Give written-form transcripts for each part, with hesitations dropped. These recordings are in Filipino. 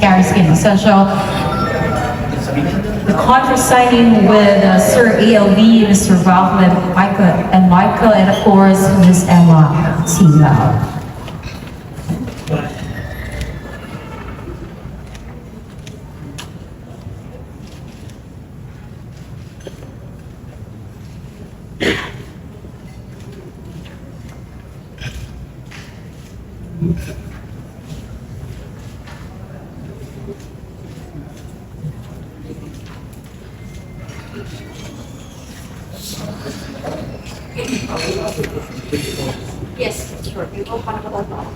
Gary Skin Essential. The contract signing with Sir ALB, Mr. Ralph and Michael, and of course, Ms. Emma Sila. Yes, sure. We will talk about that.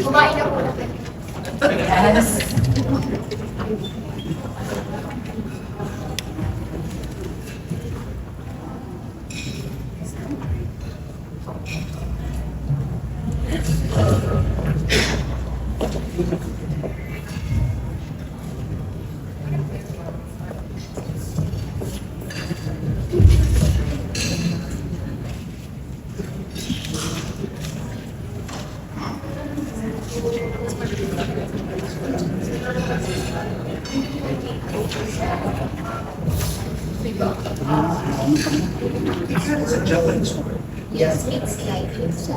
Kumain na po natin. Yes. Yes, it's like it's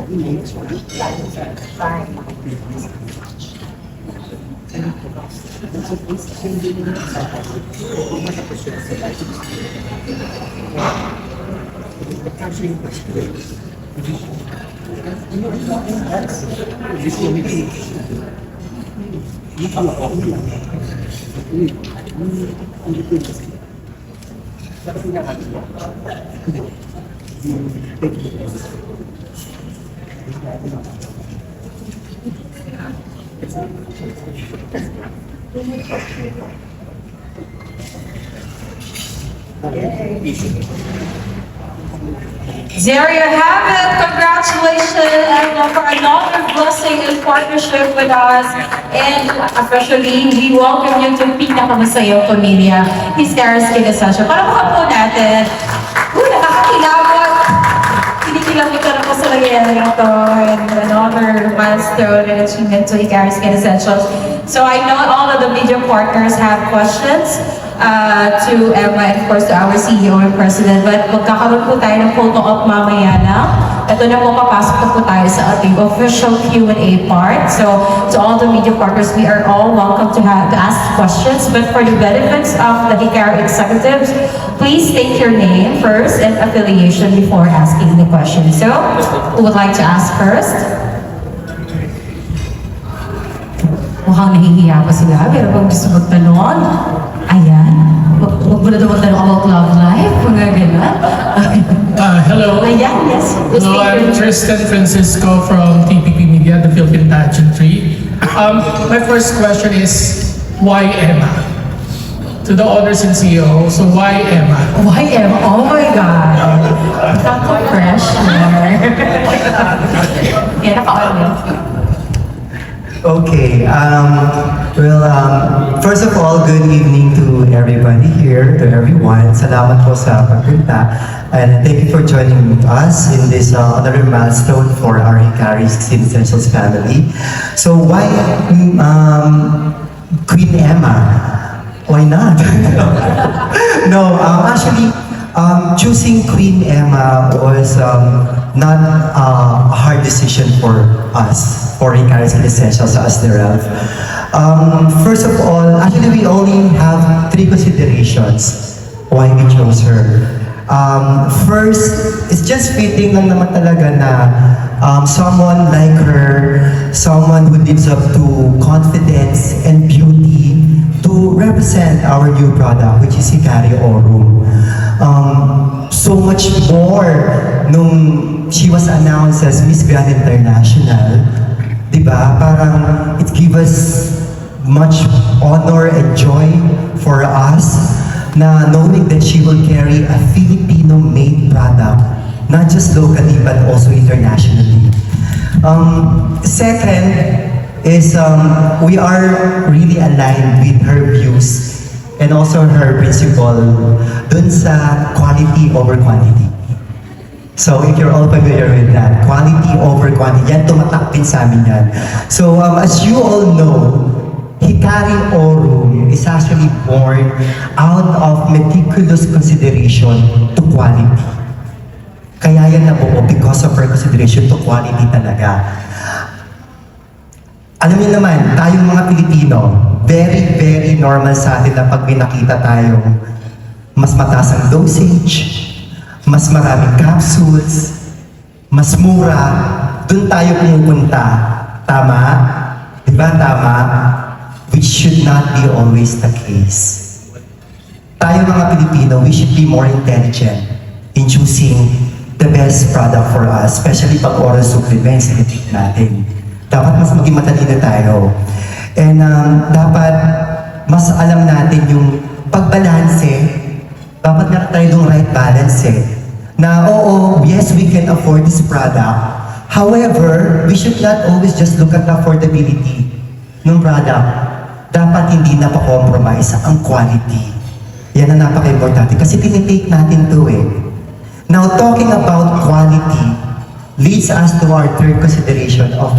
there you have it. Congratulations for another blessing and partnership with us. And especially, we welcome you to Pinakamasayang Pamilya. He's Gary Skin Essential. Para po natin. Nakakakilabot. Kinikilamot ka na po sa nangyayari ito. And another milestone and achievement to Gary Skin Essential. So I know all of the media partners have questions. To Emma and of course to our CEO and President. But magkakaroon po tayo ng photo op mamaya na. Ito na po, papasok na po tayo sa ating official Q&A part. So to all the media partners, we are all welcome to ask questions. But for the benefits of the Hikari executives, please state your name first and affiliation before asking the question. So, who would like to ask first? Mukhang nahihiya pa sila, pero kung gusto magtanong, ayan. Huwag mo na daw magtanong about love life, mga gano'n. Hello. Ayan, yes. Hello, I'm Tristan Francisco from TPP Media, the Philippine Pageantry. My first question is, why Emma? To the owners and CEO, so why Emma? Why Emma? Oh my God. Fresh. Yan, naka-on. Okay, first of all, good evening to everybody here, to everyone. Salamat po sa pagpunta. And thank you for joining us in this another milestone for our Hikari Skin Essentials family. So why Queen Emma? Why not? No, actually, choosing Queen Emma was not a hard decision for us, for Ricaria Skin Essentials as the rep. First of all, actually we only have 3 considerations why we chose her. First, it's just fitting lang naman talaga na someone like her, someone who lives up to confidence and beauty to represent our new product, which is Hikari Aurum. So much more nung she was announced as Miss Grand International, di ba? Parang it gives us much honor and joy for us na knowing that she will carry a Filipino-made product, not just locally but also internationally. Second is we are really aligned with her views and also her principle dun sa quality over quantity. So if you're all familiar with that, quality over quantity, yan tumatak din sa amin yan. So as you all know, Hikari Aurum is actually born out of meticulous consideration to quality. Kaya yan nabuo because of her consideration to quality talaga. Alam niyo naman, tayong mga Pilipino, very, very normal sa atin na pag may nakita tayong mas mataas ang dosage, mas maraming capsules, mas mura, dun tayo pumupunta. Tama? Di ba tama? Which should not be always the case. Tayo mga Pilipino, we should be more intelligent in choosing the best product for us, especially pag oral supplements na take natin. Dapat mas maging matalino tayo. And dapat mas alam natin yung pagbalanse, dapat meron tayo yung right balance Na oo, yes, we can afford this product. However, we should not always just look at the affordability ng product. Dapat hindi napakompromise ang quality. Yan ang napaka-importante kasi tinitake natin to Now, talking about quality leads us to our third consideration of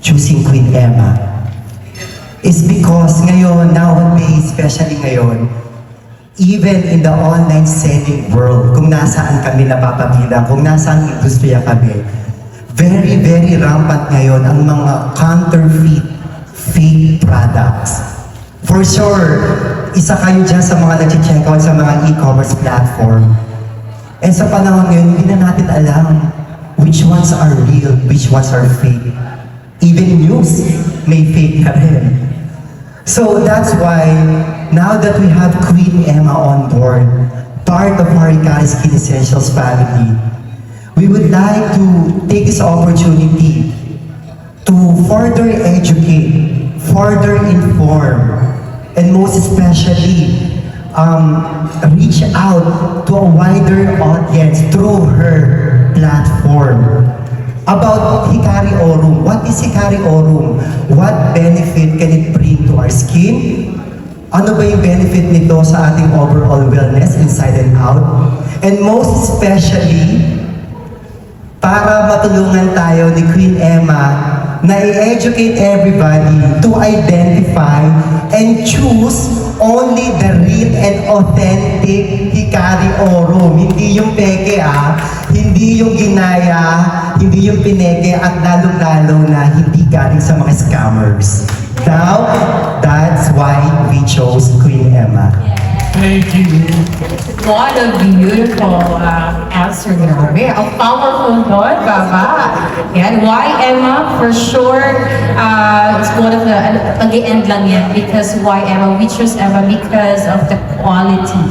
choosing Queen Emma. Is because ngayon, nowadays, especially ngayon, even in the online selling world, kung nasaan kami napapabilang, kung nasaan industriya kami, very, very rampant ngayon ang mga counterfeit, fake products. For sure, isa kayo dyan sa mga nag-check out sa mga e-commerce platform. And sa panahon ngayon, hindi na natin alam which ones are real, which ones are fake. Even news may fake ka rin. So that's why, now that we have Queen Emma on board, part of our Ricaria Skin Essentials family, we would like to take this opportunity to further educate, further inform, and most especially, reach out to a wider audience through her platform about Hikari Aurum. What is Hikari Aurum? What benefit can it bring to our skin? Ano ba yung benefit nito sa ating overall wellness inside and out? And most especially, para matulungan tayo ni Queen Emma na i-educate everybody to identify and choose only the real and authentic Hikari Aurum. Hindi yung peke hindi yung ginaya, hindi yung pineke at lalong-lalo na hindi galing sa mga scammers. Now, that's why we chose Queen Emma. Thank you. What a beautiful answer, grabe. Ang powerful nun, Baba. Yan, why Emma? For sure, it's one of the, mag-i-end lang yan, because why Emma? We chose Emma because of the quality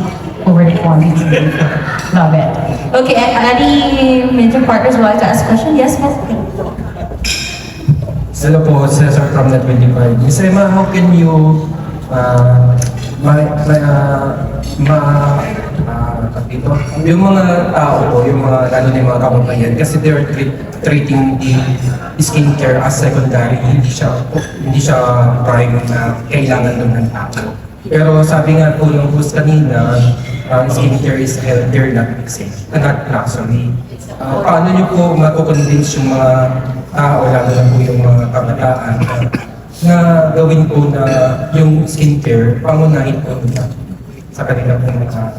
over the quantity. Love it. Okay, any major partners would like to ask a question? Yes, Miss? Hello po, Cesar from Net25. Miss Emma, how can you yung mga tao po, yung mga, lalo na yung mga kababayan, kasi they are treating the skincare as secondary, hindi siya prime na kailangan ng tao. Pero sabi nga po ng host kanina, skincare is healthier, not luxury. Paano niyo po mako-convince yung mga tao, lalo na po yung mga kabataan, na gawin po na yung skincare, pangunahin po nila sa kanila pong mga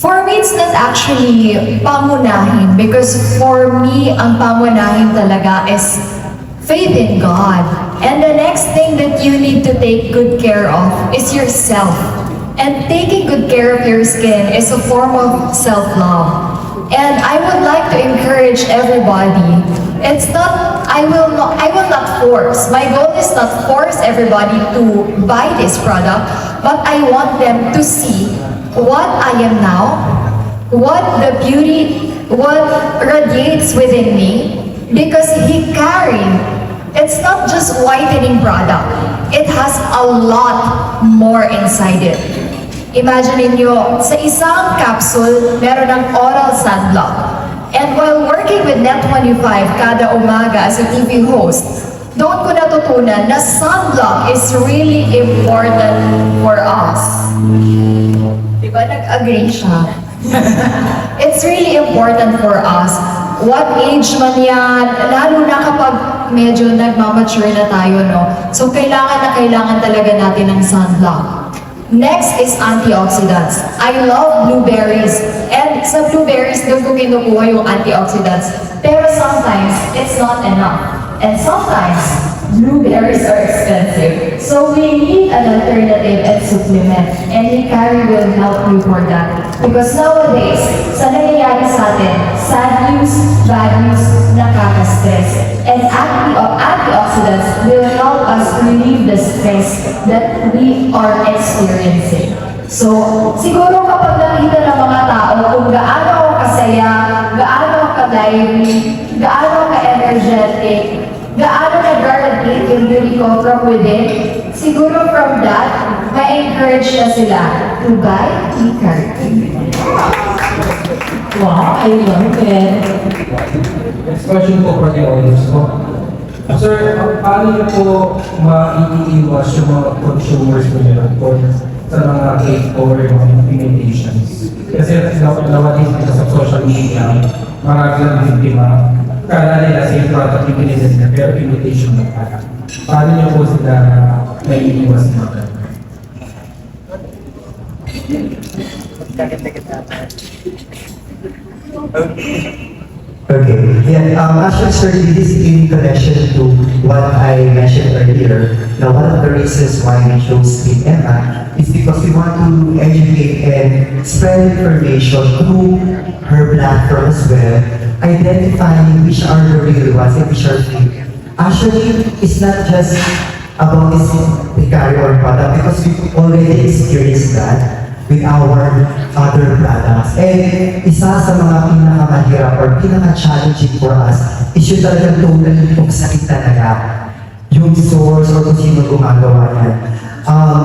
For me, it's not actually pamunahin because for me, ang pamunahin talaga is faith in God. And the next thing that you need to take good care of is yourself. And taking good care of your skin is a form of self-love. And I would like to encourage everybody. I will not force. My goal is not force everybody to buy this product, but I want them to see what I am now, what the beauty, what radiates within me, because it's not just whitening product. It has a lot more inside it. Imagine niyo, sa isang capsule, meron ng oral sunblock. And while working with Net25 kada umaga as a TV host, doon ko natutunan na sunblock is really important for us. Di ba nag-agree siya? It's really important for us. What age man yan, lalo na kapag medyo nagmamature na tayo, no? So kailangan talaga natin ng sunblock. Next is antioxidants. I love blueberries. And sa blueberries, doon ko kinukuha yung antioxidants. Pero sometimes, it's not enough. And sometimes, blueberries are expensive. So we need an alternative and supplement. And Hikari will help you for that. Because nowadays, sa nangyayari sa atin, sad news, bad news, nakaka-stress. And antioxidants will help us relieve the stress that we are experiencing. So, siguro kapag nakita ng mga tao kung gaano ako kasaya, gaano ako ka-lively, gaano ka-energetic, gaano nag-radiate yung beauty ko from within, siguro from that, ma-encourage na sila to buy Hikari. Wow, I love it. Next question po for the audience po. Sir, paano niyo po maiiwas yung mga consumers po nila sa mga cake or mga imitations? Kasi nowadays dito sa social media, marami lang biktima. Kala nila same product yung pinili nila, pero imitation na pala. Paano niyo po sila naiiwas nila? Okay. Yeah, actually, sir, this is in connection to what I mentioned earlier. Now, one of the reasons why we chose Sweet Emma is because we want to educate and spread information through her platform as well, identifying which are the real ones and which are fake. Actually, it's not just about this Hikari or product because we've already experienced that with our other products. And isa sa mga pinakamahirap or pinaka-challenging for us is yung talagang totally toxic talaga yung source or kung sino gumagawa yan.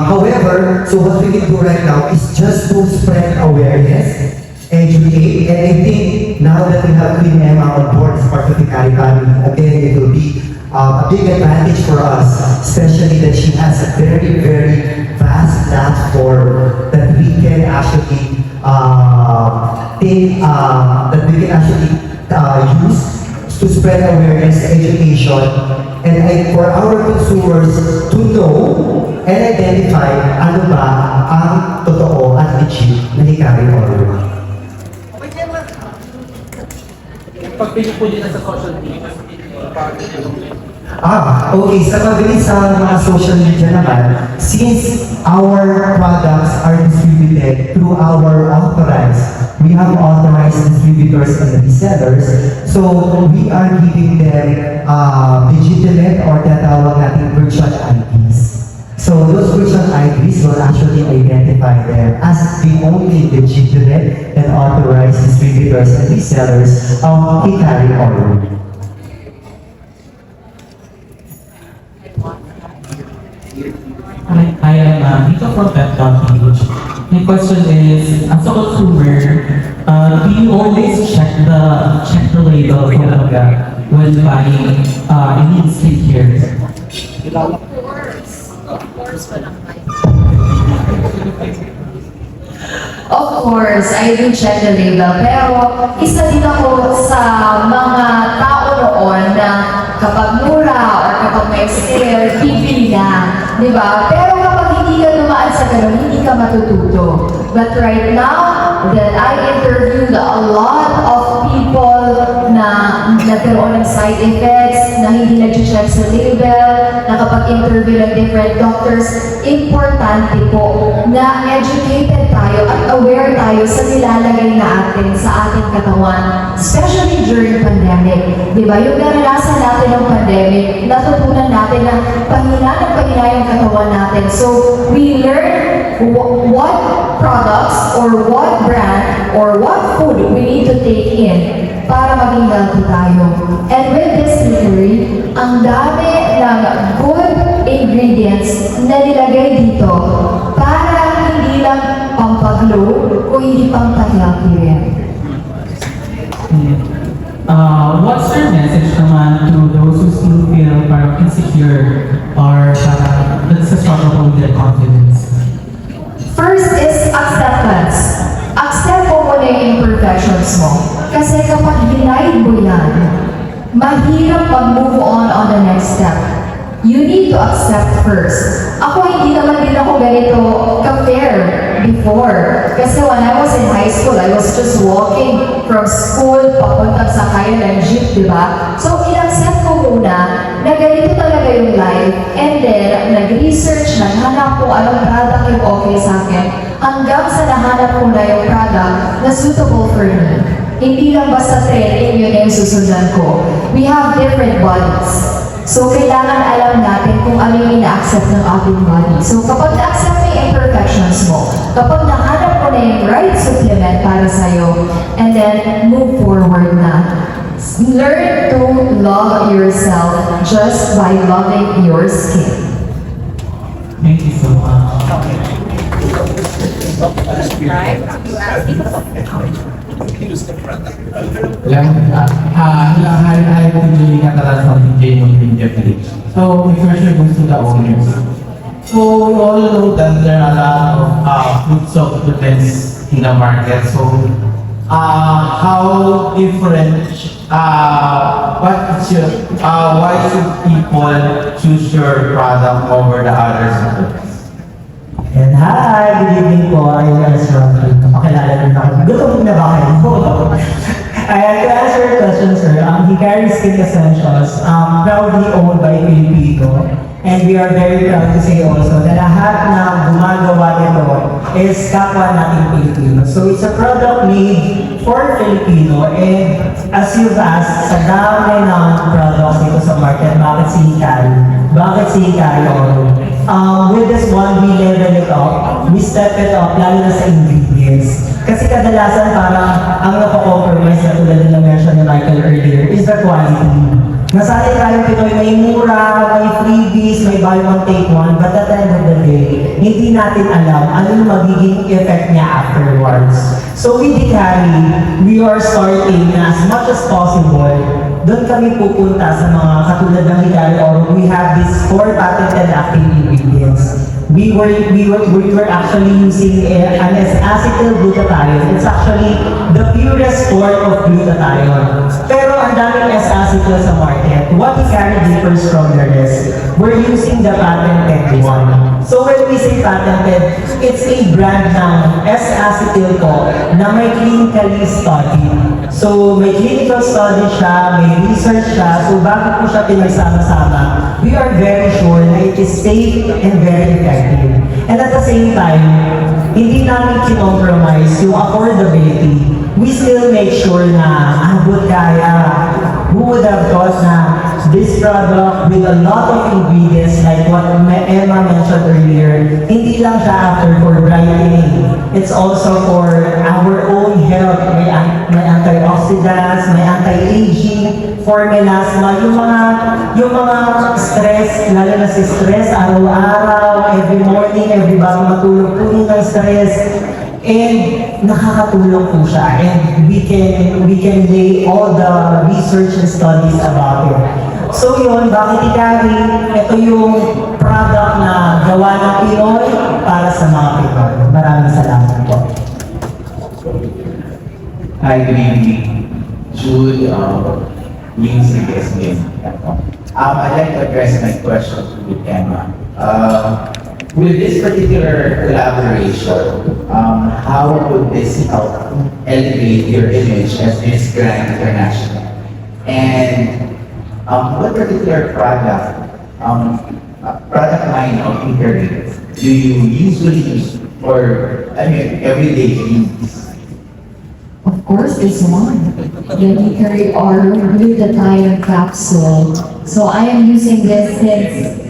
However, so what we can do right now is just to spread awareness, educate, and I think now that we have Queen Emma on board as part of the Hikari family, again, it will be a big advantage for us, especially that she has a very, very vast platform that we can actually use to spread awareness, education, and for our consumers to know and identify ano ba ang totoo at legit na Hikari oil. Pag-pili po nila sa social media, Okay. Sa mabilis sa mga social media naman, since our products are distributed through our we have authorized distributors and resellers, so we are giving them legitimate or tatawag natin virtual IDs. So those virtual IDs will actually identify them as the only legitimate and authorized distributors and resellers of Hikari oil. I am Vito from Pep.ph. My question is, as a consumer, do you always check the label kumbaga, when buying any skincare? Of course, I do check the label. Pero isa din ako sa mga tao noon na kapag mura or kapag may sale, bibili na. Di ba? Pero kapag hindi ka dumaan sa ganun, hindi ka matututo. But right now, Then I interviewed a lot of people na nagkaroon ng side effects, na hindi nag-check sa label, nakapag-interview ng different doctors. Importante po na educated tayo at aware tayo sa nilalagay natin sa ating katawan, especially during pandemic. Di ba? Yung naranasan natin ng pandemic, natutunan natin na pahina yung katawan natin. So, we learn what products or what brand or what food we need to take in para maging healthy tayo. And with this theory, ang dami ng good ingredients na nilagay dito para hindi lang pampaglow o hindi pampahealthy rin. What's your message naman to those who still feel parang insecure or parang nagsastruggle with their confidence? First is acceptance. Accept mo muna yung imperfections mo. Kasi kapag denied mo yan, mahirap mag-move on the next step. You need to accept first. Ako, hindi naman din ako ganito ka-fair before. Kasi when I was in high school, I was just walking from school papunta sa kaya ng jeep, di ba? So, in-accept ko muna na ganito talaga yung life. And then, nag-research, naghanap ko anong product yung okay sa akin. Hanggang sa nahanap ko na yung product na suitable for me. Hindi lang basta training yun yung susundan ko. We have different bodies. So, kailangan alam natin kung ano yung ina-accept ng ating body. So, kapag na-accept mo yung imperfections mo, kapag nahanap mo na yung right supplement para sa'yo, and then move forward na. Learn to love yourself just by loving your skin. Thank you so much. Ilang hari-hari po hindi katalan sa DJ ng media page. So, my question goes to the owners. So, we all know that there are a lot of food supplements in the market. So, how different, what is your, why should people choose your product over the other supplements? And hi, good evening po. I'm Ezra. Pakilala rin ako. Gutom na ba kayo? Ayan, to answer your question, sir, Hikari Skin Essentials, proudly owned by Filipino. And we are very proud to say also na lahat na gumagawa nito is kapwa nating Pilipino. So it's a product made for Filipino. And as you've asked, sa dami ng products dito sa market, bakit si Hikari? Bakit si Hikari Oro? With this one, we level it up. We step it up, lalo na sa ingredients. Kasi kadalasan parang ang napo-compromise na tulad na mention ni Michael earlier is the quality. Nasanay tayong Pinoy, may mura, may freebies, may buy one, take one, but at the end of the day, hindi natin alam ano yung magiging effect niya afterwards. So with Hikari, we are starting na as much as possible, doon kami pupunta sa mga katulad ng Hikari Oro. We have these 4 patented active ingredients. We were actually using an acetyl glutathione. It's actually the purest form of glutathione. Pero ang daming S-acetyl sa market. What Hikari differs from the rest, we're using the patented one. So when we say patented, it's a brand ng S-acetyl ko na may clinically studied. So may clinical study siya, may research siya, so bago po siya pinagsama-sama, we are very sure na it is safe and very effective. And at the same time, hindi namin kinompromise yung affordability. We still make sure na abot kaya. Who would have thought na this product with a lot of ingredients like what Emma mentioned earlier, hindi lang siya after for brightening. It's also for our own health. May antioxidants, may anti-aging, for melasma, yung mga stress, lalo na si stress, araw-araw, every morning, every bago matulog, puno ng stress. And nakakatulong po siya. And we can lay all the research and studies about it. So yun, bakit Hikari? Ito yung product na gawa ng Pinoy para sa mga Pinoy. Maraming salamat po. Hi, good evening. Jude, Lindsay Esmin. I'd like to address my question to Emma. with this particular collaboration, how would this help elevate your image as Miss Grand International? And what particular product line of Hickory do you usually use or everyday use? Of course, this one. The Hickory Oil Glutathione Capsule. So I am using this since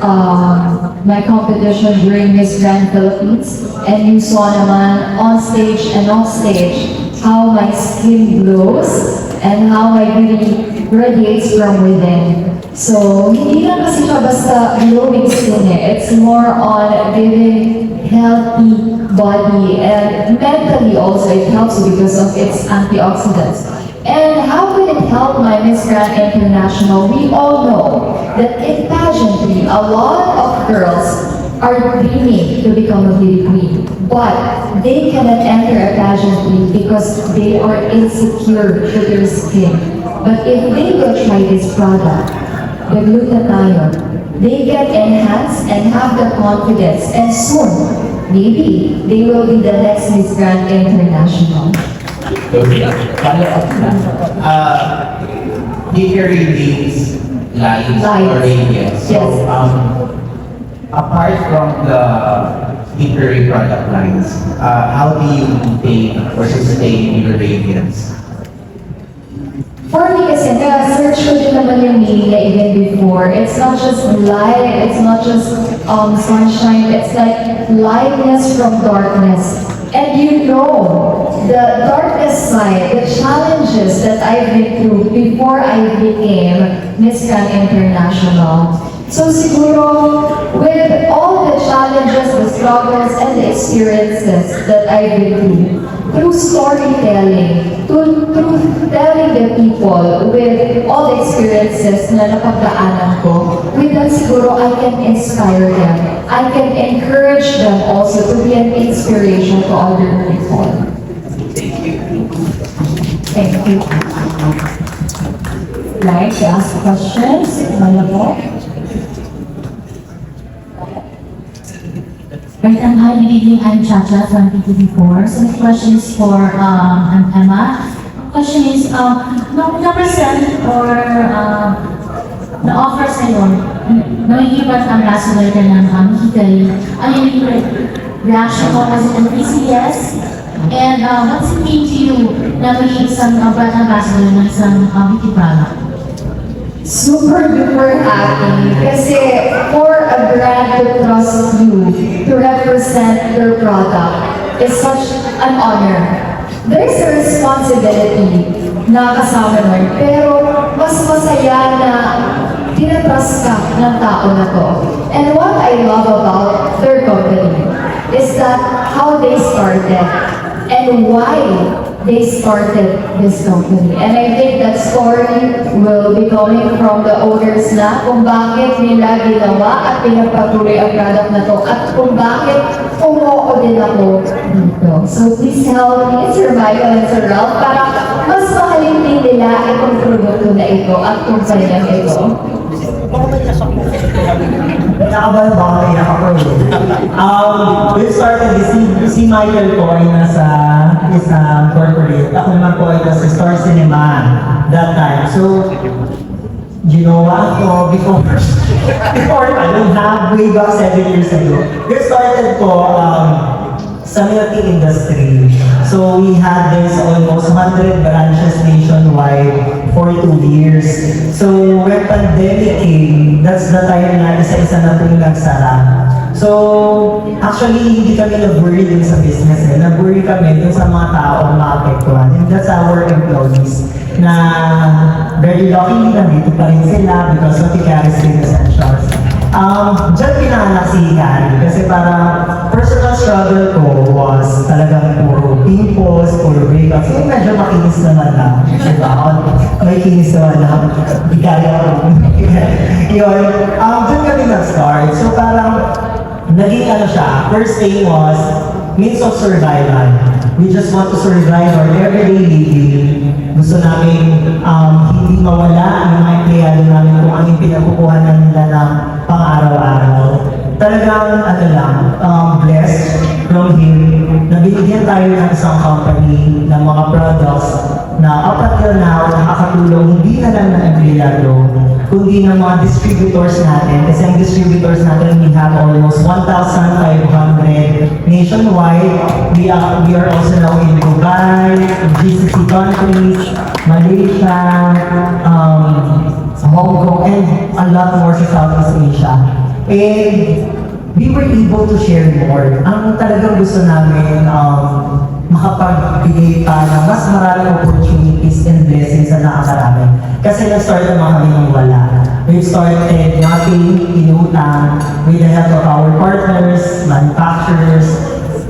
my competition during Miss Grand Philippines. And you saw naman on stage and off stage how my skin glows and how my beauty radiates from within. So, hindi lang kasi siya basta glowing skin eh. It's more on giving healthy body and mentally also it helps you because of its antioxidants. And how will it help my Miss Grand International? We all know that in pageantry, a lot of girls are dreaming to become a beauty queen, but they cannot enter a pageantry because they are insecure with their skin. But if they will try this product, the glutathione, they get enhanced and have the confidence, and soon, maybe, they will be the next Miss Grand International. Follow-up na. Hickory means light or radiant. So, Yes. apart from the Hickory product lines, how do you maintain or sustain your radiance? For me kasi, kaya search ko din naman yung media even before. It's not just light, it's not just sunshine, it's like lightness from darkness. And you know, the darkness side, the challenges that I've been through before I became Miss Grand International. So siguro, with all the challenges, the struggles, and the experiences that I've been through storytelling, through telling the people with all the experiences na napagdaanan ko, with that siguro I can inspire them. I can encourage them also to be an inspiration to other people. Thank you. Thank you. Like to ask questions? Mala po? Right, hi, good evening. I'm Chacha from PTV4. So the question is for Emma. The question is, na-present or na-offer sa'yo, nangyigibat ambassador ka ng Hickory. Ano yung reaction mo? Was it an easy yes? And what's it mean to you na maging isang brand ambassador ng isang beauty product? Super duper happy kasi for a brand to trust you to represent their product is such an honor. There's a responsibility na kasama nun, pero mas masaya na tinatrust ka ng tao na to. And what I love about their company is that how they started and why they started this company. And I think that story will be coming from the owners na kung bakit nila ginawa at pinagpatuloy ang product na to at kung bakit umuo din ako dito. So please help me, Sir Michael and Sir Ralph, para mas mahalin din nila itong produkto na ito at kumpanya ito. Nakabala ba ako na ako we started, si Michael po ay nasa isang corporate. Ako naman po ay nasa Star Cinema that time. So, ginawa ko before way back 7 years ago. We started po sa milk industry. So we had this almost 100 branches nationwide for 2 years. So when pandemic came, that's the time na isa-isa na po yung nagsara. So actually hindi kami nag-worry din sa business eh. Nag-worry kami din sa mga taong maapektuhan. And that's our employees na very lucky na dito pa rin sila because of the Hickory Skin Essentials. Diyan pinanganak si Hickory kasi parang personal struggle ko was talagang puro pimples, puro breakouts. So medyo makinis naman lang. Diba? May kinis naman lang. Di kaya ako. Yun. Diyan kami nag-start. So parang naging siya. First thing was means of survival. We just want to survive our everyday living. Gusto namin hindi mawala ang mga empleyado namin kung anong pinagkukuhanan nila ng pang-araw-araw. Talagang lang, from him na binigyan tayo ng isang company ng mga products na up until now nakakatulong hindi na lang ng empleyado, kundi ng mga distributors natin. Kasi ang distributors natin, we have almost 1,500 nationwide. We are also now in Dubai, in GCC countries, Malaysia, Hong Kong, and a lot more sa Southeast Asia. And we were able to share more. Ang talagang gusto namin, makapagbigay pa ng mas maraming opportunities and blessings sa nakakarami. Kasi nag-start naman kami ng wala. We've started nothing, inutang, with the help of our partners, manufacturers,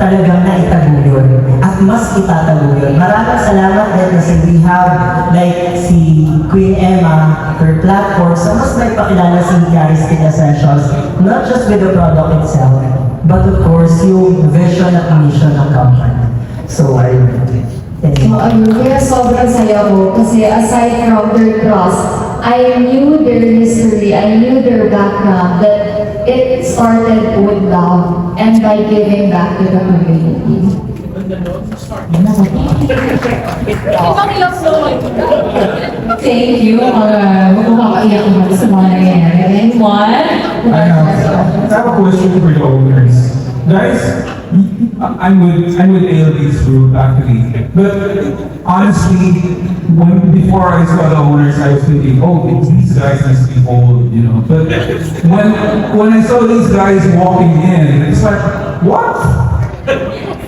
talagang naitaguyod. At mas itataguyod. Maraming salamat dahil kasi we have like si Queen Emma, her platform, so mas may pakilala si Gary Skin Essentials, not just with the product itself, but of course yung vision at mission ng company. So, thank you. Kaya sobrang saya ko kasi aside from their trust, I knew their history, I knew their background, that it started with love and by giving back to the community. Thank you. Magkakaiyak naman sa mga nangyayari. And one. I have a question for the owners. Guys, I'm with ALD's group actually. But honestly, before I saw the owners, I was thinking, oh, these guys must be old, you know. But when I saw these guys walking in, it's like, what?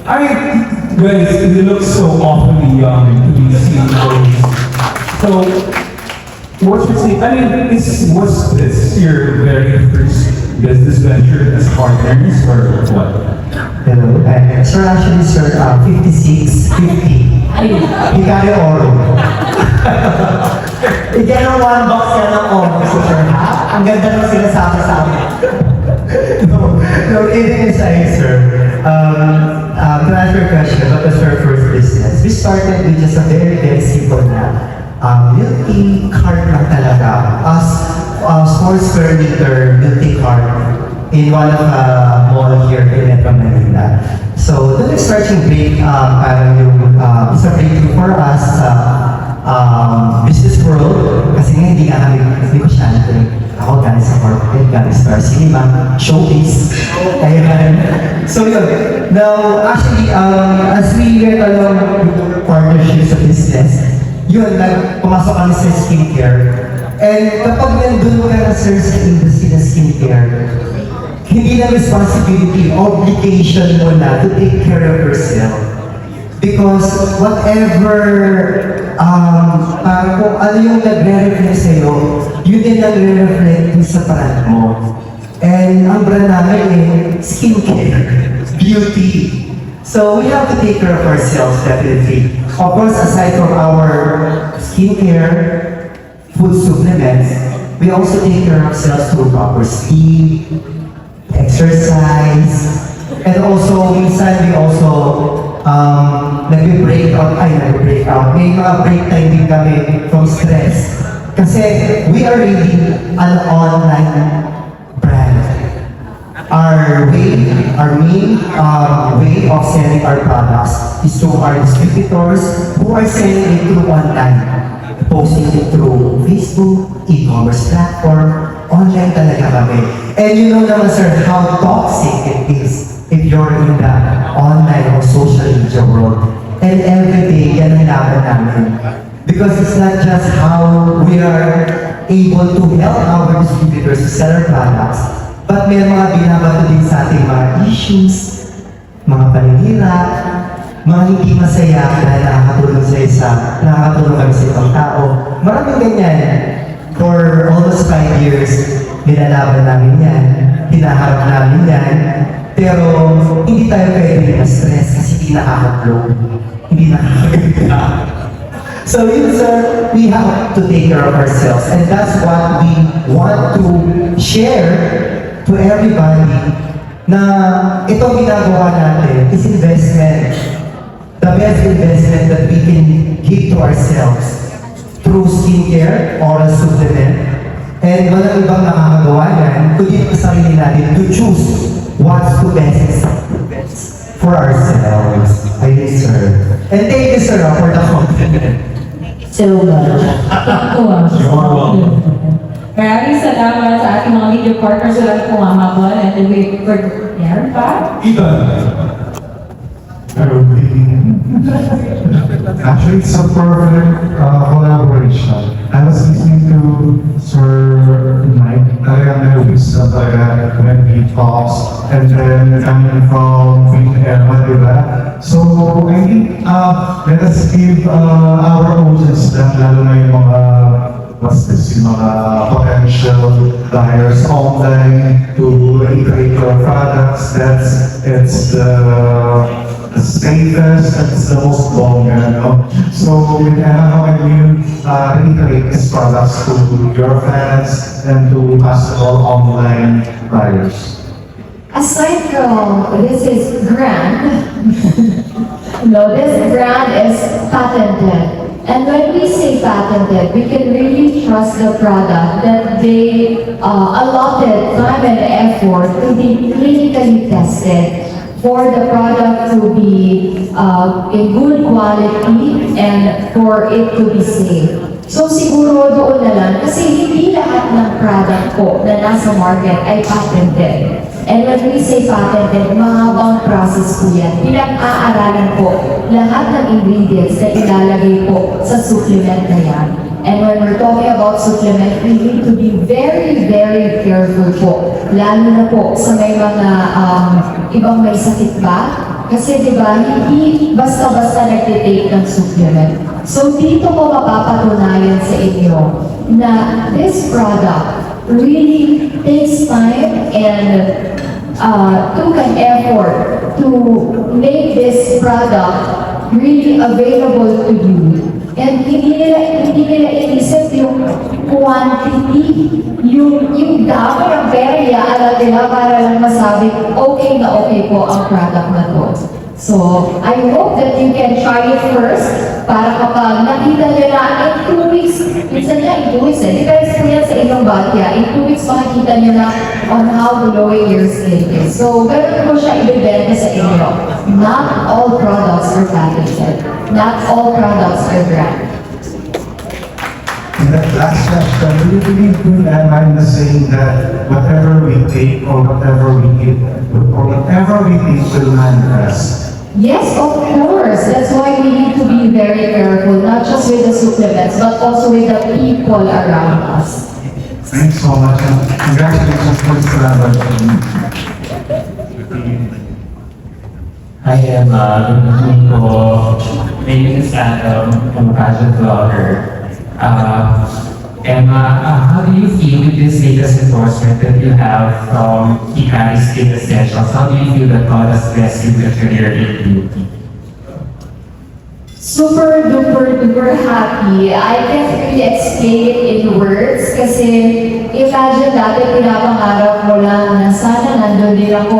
I mean, guys, they look so awfully young to be CEOs. So, what's your take? I mean, was this your very first business venture as partners or what? Hello. Sir, actually, sir, 56, 50. Hikari Oro. Bigyan ng one box yan ng Oro, sir. Ang ganda ng sinasabi sa amin. No, kidding aside, sir. To answer your question, what was our first business? We started with just a very, very simple na milk tea cart lang talaga. As small square meter milk tea cart in one of the mall here in Metro Manila. So, doon nag-start yung break, parang yung, it's a breakthrough for us sa business world. Kasi nga hindi nga kami negosyante. Ako galing sa corporate, galing Star Cinema, showbiz. Ayan. So yun. Now, actually, as we went along with partnerships sa business, yun, pumasok kami sa skincare. And kapag nandun ka na, sir, sa industry ng skincare, hindi na responsibility, obligation mo na to take care of yourself. Because whatever, parang kung ano yung nagre-reflect sa'yo, yun din nagre-reflect sa brand mo. And ang brand namin skincare, beauty. So we have to take care of ourselves, definitely. Of course, aside from our skincare, food supplements, we also take care of ourselves through proper sleep, exercise, and also, minsan we also nag-break out. May mga break time din kami from stress. Kasi we are really an online brand. Our main way of selling our products is through our distributors who are selling it through online. Posting it through Facebook, e-commerce platform, online talaga kami. And you know naman, sir, how toxic it is if you're in the online or social media world. And every day, yan ang laban namin. Because it's not just how we are able to help our distributors to sell our products, but may mga binabato din sa ating mga issues, mga paninira, mga hindi masaya na nakakatulong kami sa ibang tao. Maraming ganyan. For almost 5 years, nilalaban namin yan, hinaharap namin yan, pero hindi tayo pwede na-stress kasi hindi nakaka-flow, hindi nakakaganda. So yun, sir, we have to take care of ourselves, and that's what we want to share to everybody, na itong ginagawa natin is investment. The best investment that we can give to ourselves through skincare, oral supplement, and walang ibang nakakagawa yan, kundi sa sarili natin to choose what's the best for ourselves. Ayun, sir. And thank you, sir, for the compliment. So much. Maraming salamat sa ating mga media partners wala pong mamabon and then we for Aaron pa. Actually, it's a perfect collaboration. I was listening to Sir Mike, talagang wisdom talaga when he talks, and then coming from Queen Emma, diba? So, I think, let us give our audience that, lalo na yung mga yung mga potential buyers online to integrate your products. It's the safest and it's the most long, So with how can you integrate these products to your fans and to possible online buyers? Aside from this is brand, no, this brand is patented. And when we say patented, we can really trust the product that they allotted time and effort to be clinically tested for the product to be in good quality and for it to be safe. So siguro doon na lang, kasi hindi lahat ng product po na nasa market ay patented. And when we say patented, mahabang process po yan. Pinag-aaralan po lahat ng ingredients na ilalagay po sa supplement na yan. And when we're talking about supplement, we need to be very, very careful po. Lalo na po sa may mga ibang may sakit ba? Kasi di ba, hindi basta-basta nagtitake ng supplement. So dito ko mapapatunayan sa inyo na this product really takes time and took an effort to make this product really available to you. And hindi nila inisip yung quantity, yung dami ng perya alam nila para lang masabi, okay na okay po ang product na to. So, I hope that you can try it first para kapag nakita nyo na in 2 weeks, minsan nga in 2 weeks depends po yan sa inyong batya, in 2 weeks makikita nyo na on how glowing your skin is. So, ganun po siya ibibenta sa inyo. Not all products are patented. Not all products are brand. In that last question, do you believe Queen Emma in the saying that whatever we take or whatever we eat or whatever we think will manifest? Yes, of course. That's why we need to be very careful, not just with the supplements, but also with the people around us. Thanks so much and congratulations for this collaboration. Hi Emma, good evening po. My name is Adam, I'm a pageant vlogger. Emma, how do you feel with this latest endorsement that you have from Hikari Skin Essentials? How do you feel that God has blessed you with your career in beauty? Super duper duper happy. I can't really explain it in words kasi imagine dati pinapangarap mo lang na sana nandun din ako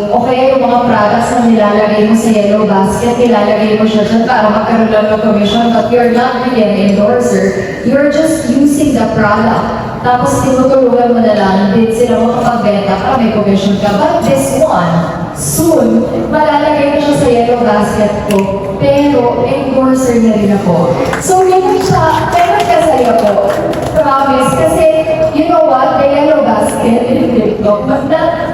o kaya yung mga products na nilalagay mo sa yellow basket, nilalagay mo siya dyan para magkaroon lang ng commission but you're not really an endorser. You're just using the product. Tapos tinutulungan mo na lang din sila makapagbenta para may commission ka. But this one, soon, malalagay ko siya sa yellow basket ko. Pero, endorser na rin ako. So, yun siya, pero kasaya ko. Promise. Kasi, you know what, the yellow basket in TikTok,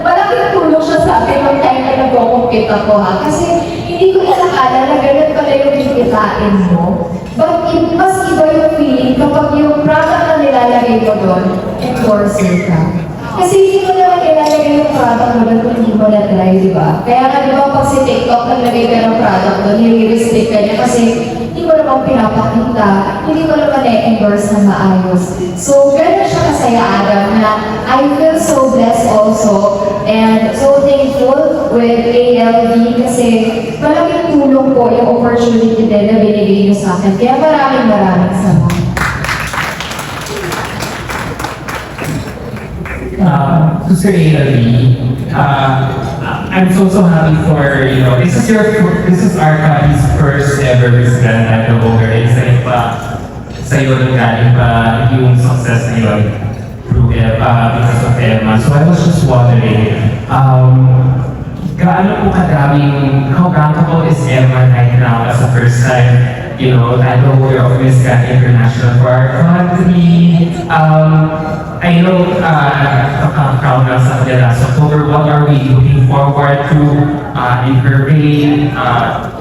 malaking tulong siya sa akin ng time na nag-compete ako ha. Kasi, hindi ko inakala na ganun pala yung kikitain mo. But, mas iba yung feeling kapag yung product na nilalagay mo doon, endorser ka. Kasi hindi mo naman ilalagay yung product mo doon kung hindi mo na-try, di ba? Kaya nga, di ba, pag si TikTok naglagay ka ng product doon, nire-restrict ka niya kasi hindi mo naman pinapakita, hindi mo naman na-endorse na maayos. So, gano'n siya kasaya, Adam, na I feel so blessed also and so thankful with ALV kasi malaking tulong po yung opportunity din na binigay niyo sa akin. Kaya maraming salamat. To Sir ALV, I'm so happy for, this is Arcadi's first ever Miss Grand National Bulgaria. Sa'yo nang galing pa yung success na yun through because of Emma. So I was just wondering, gaano po kadaming, how comfortable is Emma right now as a first time, category of Miss Grand International for our country? I know, crown na sa last October, what are we looking forward to in her reign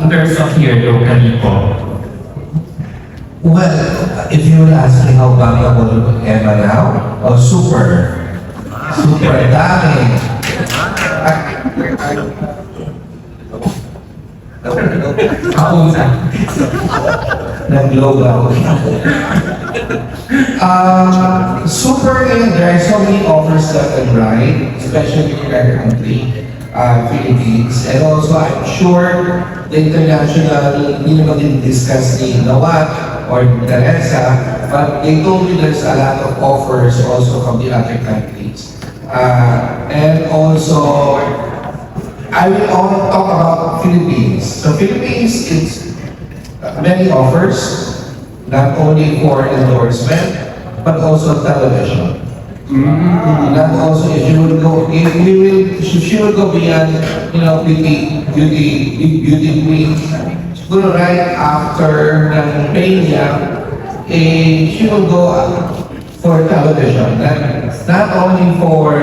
in terms of here locally po? Well, if you will ask me how bankable Emma now, oh, super dami. Kaunsa. Nag-glow ako. Super and there are so many offers left and right, especially in our country, Philippines. And also, I'm sure the international, hindi naman din discuss ni Nawat or Teresa, but they told me there's a lot of offers also from the other countries. And also, I will only talk about Philippines. So Philippines, it's many offers, not only for endorsement, but also television. Not also if you will go, if she will go beyond, beauty queen. Siguro right after ng pain niya, she will go for television. Not only for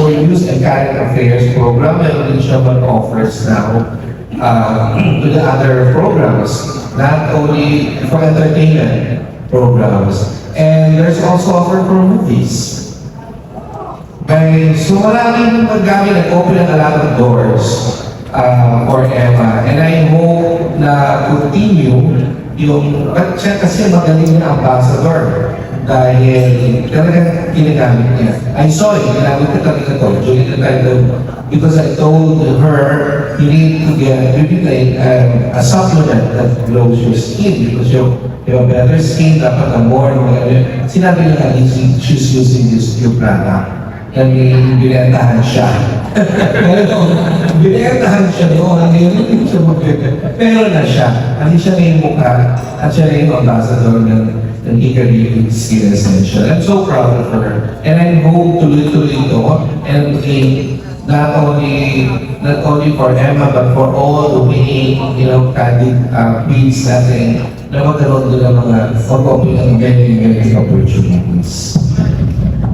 news and current affairs program, meron din siya offers now to the other programs, not only for entertainment programs. And there's also offer for movies. So maraming magagamit nag-open a lot of doors for Emma. And I hope na continue yung, at siya kasi magaling na ambassador. Dahil talagang ginagamit niya. I saw it, ginamit ko talaga ito during the time because I told her you need to get a supplement that glows your skin because you have better skin, dapat na more. Sinabi niya she's using this new product na binentahan siya. Binentahan siya doon, hindi siya magbibenta. Pero na siya, hindi siya na yung mukha at siya na yung ambassador ng Hickory Skin Essential. I'm so proud of her. And I hope tuloy-tuloy ito and not only for Emma but for all the winning, queens natin na magkaroon doon ng mga pag-open ng very opportunities.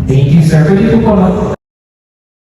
Thank you, sir. Pwede po